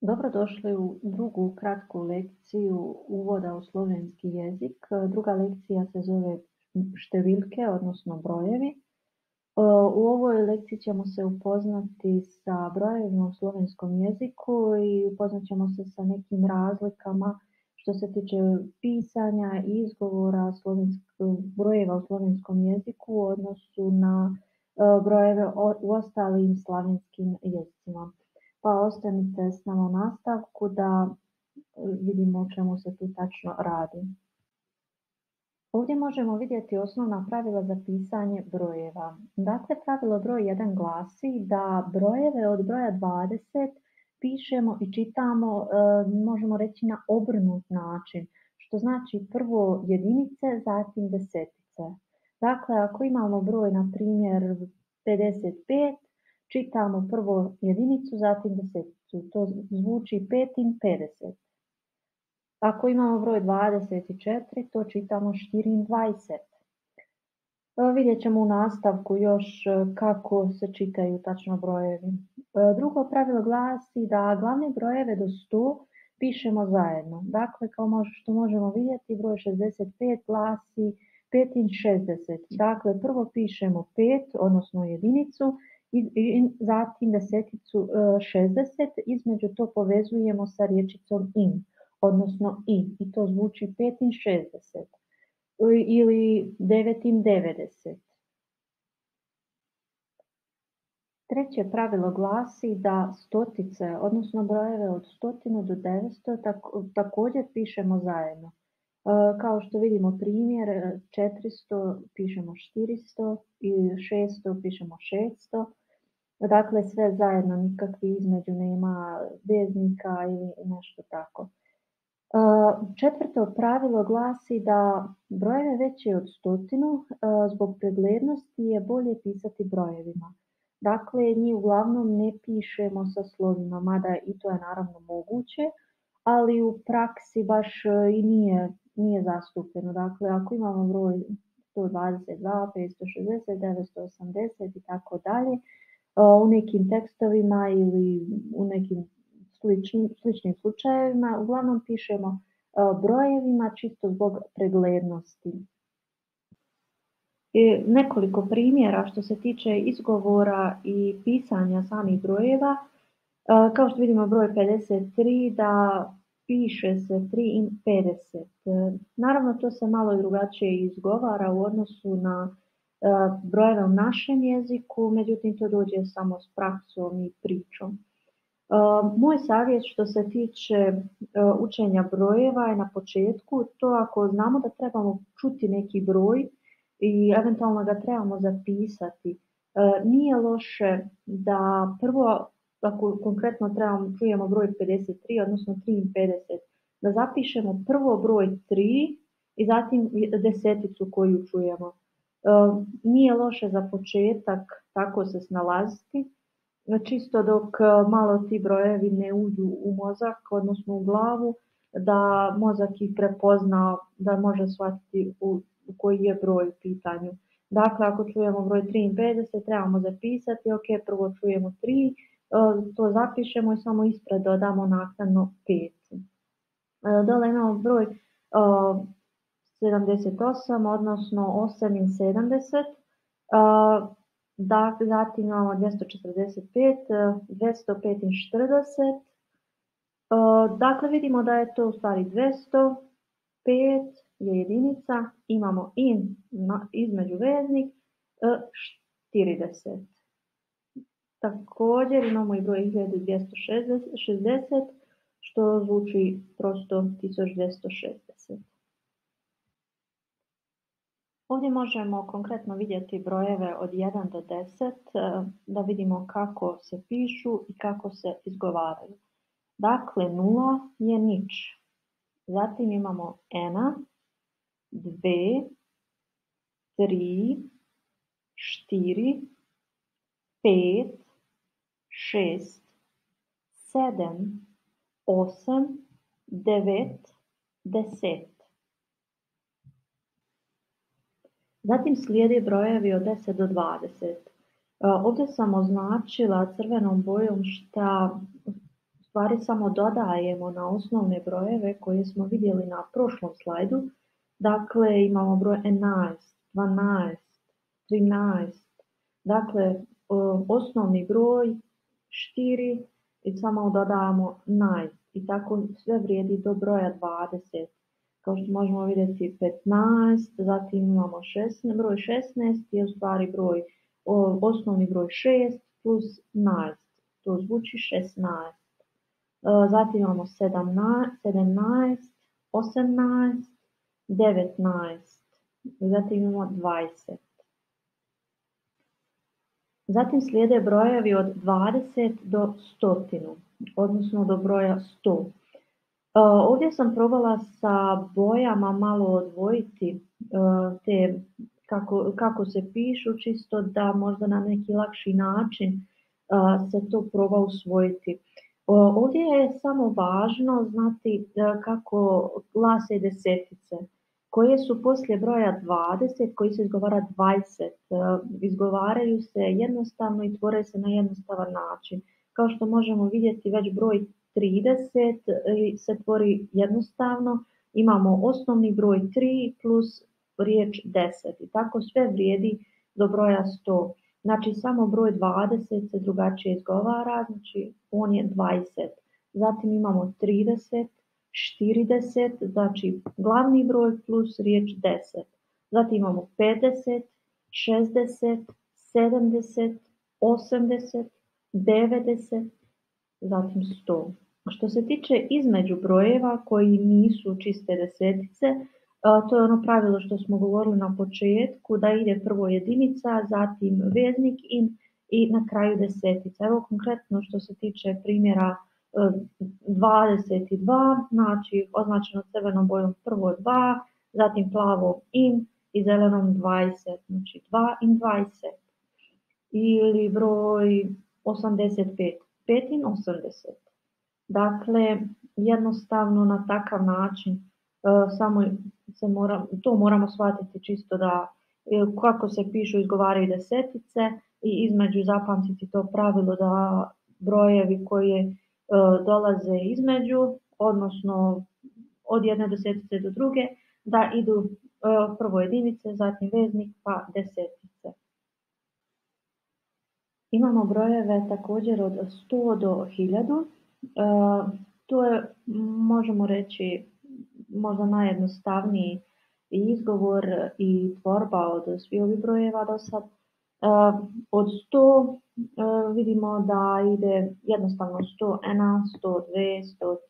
Dobrodošli u drugu kratku lekciju uvoda u slovenski jezik. Druga lekcija se zove številke, odnosno brojevi. U ovoj lekciji ćemo se upoznati sa brojevima u slovenskom jeziku i upoznat ćemo se sa nekim razlikama što se tiče pisanja i izgovora brojeva u slovenskom jeziku u odnosu na brojeve u ostalim slavenskim jezicima. Pa ostanite s nama u nastavku da vidimo o čemu se tu tačno radi. Ovdje možemo vidjeti osnovna pravila za pisanje brojeva. Dakle, pravilo broj 1 glasi da brojeve od broja 20 pišemo i čitamo, možemo reći, na obrnut način, što znači prvo jedinice, zatim desetice. Dakle, ako imamo broj, na primjer, 55, čitamo prvo jedinicu, zatim deseticu. To zvuči 5 50. Ako imamo broj 24, to čitamo 24. Vidjet ćemo u nastavku još kako se čitaju tačno brojevi. Drugo pravilo glasi da glavne brojeve do 100 pišemo zajedno. Dakle, kao što možemo vidjeti, broj 65 glasi 5 60. Dakle, prvo pišemo 5, odnosno jedinicu, i zatim deseticu 60, između to povezujemo sa rječicom in, odnosno i to zvuči 5 60 ili 9 90. Treće pravilo glasi da stotice, odnosno brojeve od 100 do 900 također pišemo zajedno. Kao što vidimo primjer, 400 pišemo 400 i 600 pišemo 600. Dakle, sve zajedno, nikakvi između nema veznika ili nešto tako. Četvrto pravilo glasi da brojeve veće od 100 zbog preglednosti je bolje pisati brojevima. Dakle, njih uglavnom ne pišemo sa slovima, mada i to je naravno moguće, ali u praksi baš i nije zastupljeno. Dakle, ako imamo broj 122, 560, 980 i tako dalje, u nekim tekstovima ili u nekim sličnim slučajevima uglavnom pišemo brojevima čisto zbog preglednosti. Nekoliko primjera što se tiče izgovora i pisanja samih brojeva. Kao što vidimo, broj 53, da piše se 3 50. Naravno, to se malo drugačije izgovara u odnosu na brojeve u našem jeziku, međutim to dođe samo s praksom i pričom. Moj savjet što se tiče učenja brojeva je na početku to, ako znamo da trebamo čuti neki broj i eventualno ga trebamo zapisati, nije loše da prvo, ako konkretno čujemo broj 53, odnosno 3 50, da zapišemo prvo broj 3 i zatim deseticu koju čujemo. Nije loše za početak tako se snalaziti, čisto dok malo ti brojevi ne uđu u mozak, odnosno u glavu, da mozak ih prepozna, da može shvatiti u koji je broj u pitanju. Dakle, ako čujemo broj 3 50, trebamo zapisati, ok, prvo čujemo 3, to zapišemo i samo ispred dodamo naknadno 5. Dole imamo broj 78, odnosno 8 70, zatim imamo 245, 245 40. Dakle, vidimo da je to u stvari 200, 5 je jedinica, imamo in između veznik, 40. Također imamo i broj 1260, što zvuči prosto 1260. Ovdje možemo konkretno vidjeti brojeve od 1 do 10, da vidimo kako se pišu i kako se izgovaraju. Dakle, 0 je nič. Zatim imamo 1, 2, 3, 4, 5, 6, 7, 8, 9, 10. Zatim slijede brojevi od 10 do 20. Ovdje sam označila crvenom bojom šta u stvari samo dodajemo na osnovne brojeve koje smo vidjeli na prošlom slajdu. Dakle, imamo broj 11, 12, 13. Dakle, osnovni broj 4 i samo dodajemo 9. I tako sve vrijedi do broja 20. Kao što možemo vidjeti 15, zatim imamo broj 16 je u stvari osnovni broj 6 plus 19, to zvuči 16. Zatim imamo 17, 18, 19, zatim imamo 20. Zatim slijede brojevi od 20 do 100, odnosno do broja 100. Ovdje sam probala sa bojama malo odvojiti te kako se pišu, čisto da možda na neki lakši način se to proba usvojiti. Ovdje je samo važno znati kako glase desetice, koje su poslije broja 20, koji se izgovara 20, izgovaraju se jednostavno i tvore se na jednostavan način. Kao što možemo vidjeti, već broj 30 se tvori jednostavno, imamo osnovni broj 3 plus riječ 10 i tako sve vrijedi do broja 100. Znači samo broj 20 se drugačije izgovara, znači on je 20. Zatim imamo 30, 40, znači glavni broj plus riječ 10. Zatim imamo 50, 60, 70, 80, 90, zatim 100. Što se tiče između brojeva koji nisu čiste desetice, to je ono pravilo što smo govorili na početku, da ide prvo jedinica, zatim veznik i na kraju desetica. Evo konkretno što se tiče primjera 22, znači označeno crvenom bojom prvo 2, zatim plavom in i zelenom 20, znači 2 in 20. Ili broj 85, 5 in 80. Dakle, jednostavno na takav način samo to moramo shvatiti čisto da kako se pišu izgovaraju desetice i između zapamtiti to pravilo da brojevi koji dolaze između, odnosno od jedne desetice do druge, da idu prvo jedinice, zatim veznik pa desetice. Imamo brojeve također od 100 do 1000. To je, možemo reći, možda najjednostavniji izgovor i tvorba od svih ovih brojeva do sad. Od 100 vidimo da ide jednostavno 101, 102,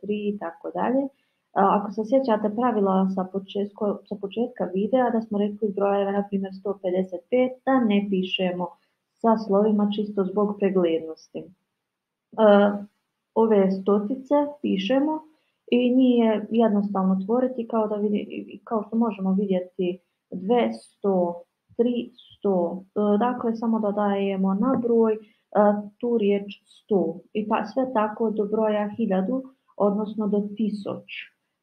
103 i tako dalje. Ako se sjećate pravila sa početka videa da smo rekli brojeve, na primjer 155, da ne pišemo sa slovima čisto zbog preglednosti. Ove stotice pišemo i nije jednostavno tvoriti kao što možemo vidjeti 200, 300, dakle samo dodajemo na broj tu riječ 100 i pa sve tako do broja 1000, odnosno do 1000.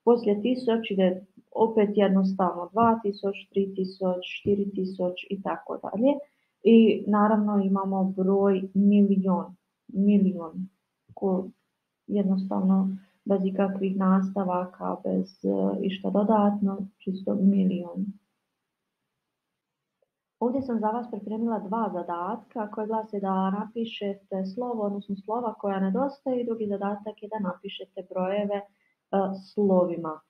Poslije 1000 ide opet jednostavno 2000, 3000, 4000 i tako dalje. I naravno imamo broj milion, jednostavno bez ikakvih nastavaka, bez išta dodatno, čisto milion. Ovdje sam za vas pripremila 2 zadatka koje glase da napišete slovo, odnosno slova koja nedostaju, i drugi zadatak je da napišete brojeve slovima.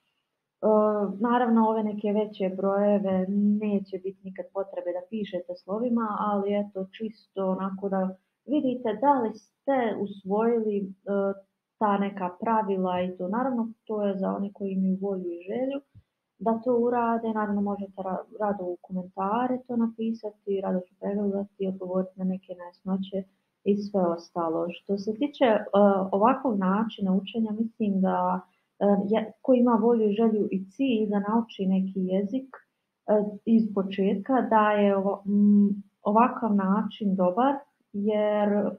Naravno, ove neke veće brojeve neće biti nikad potrebe da pišete slovima, ali eto čisto onako da vidite da li ste usvojili ta neka pravila i to. Naravno, to je za one koji imaju volju i želju da to urade. Naravno, možete rado u komentare to napisati, rado ću pregledati i odgovoriti na neke nejasnoće i sve ostalo. Što se tiče ovakvog načina učenja, mislim da ko ima volju, želju i cilj da nauči neki jezik iz početka, da je ovakav način dobar, jer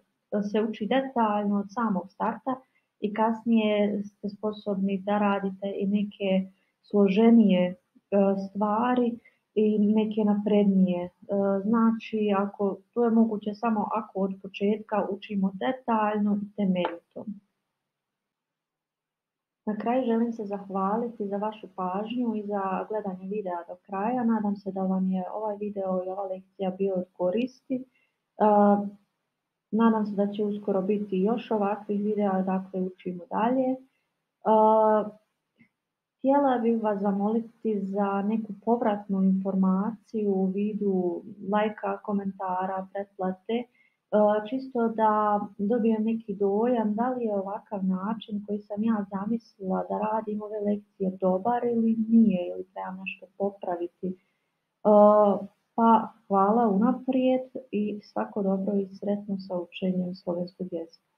se uči detaljno od samog starta i kasnije ste sposobni da radite i neke složenije stvari i neke naprednije. Znači, to je moguće samo ako od početka učimo detaljno i temeljito. Na kraju želim se zahvaliti za vašu pažnju i za gledanje videa do kraja. Nadam se da vam je ovaj video i ova lekcija bio od koristi. Nadam se da će uskoro biti još ovakvih videa, dakle učimo dalje. Htjela bih vas zamoliti za neku povratnu informaciju u vidu lajka, komentara, pretplate, čisto da dobijem neki dojam da li je ovakav način koji sam ja zamislila da radim ove lekcije dobar ili nije, ili trebam nešto popraviti. Pa hvala unaprijed i svako dobro i sretno sa učenjem slovenskog jezika.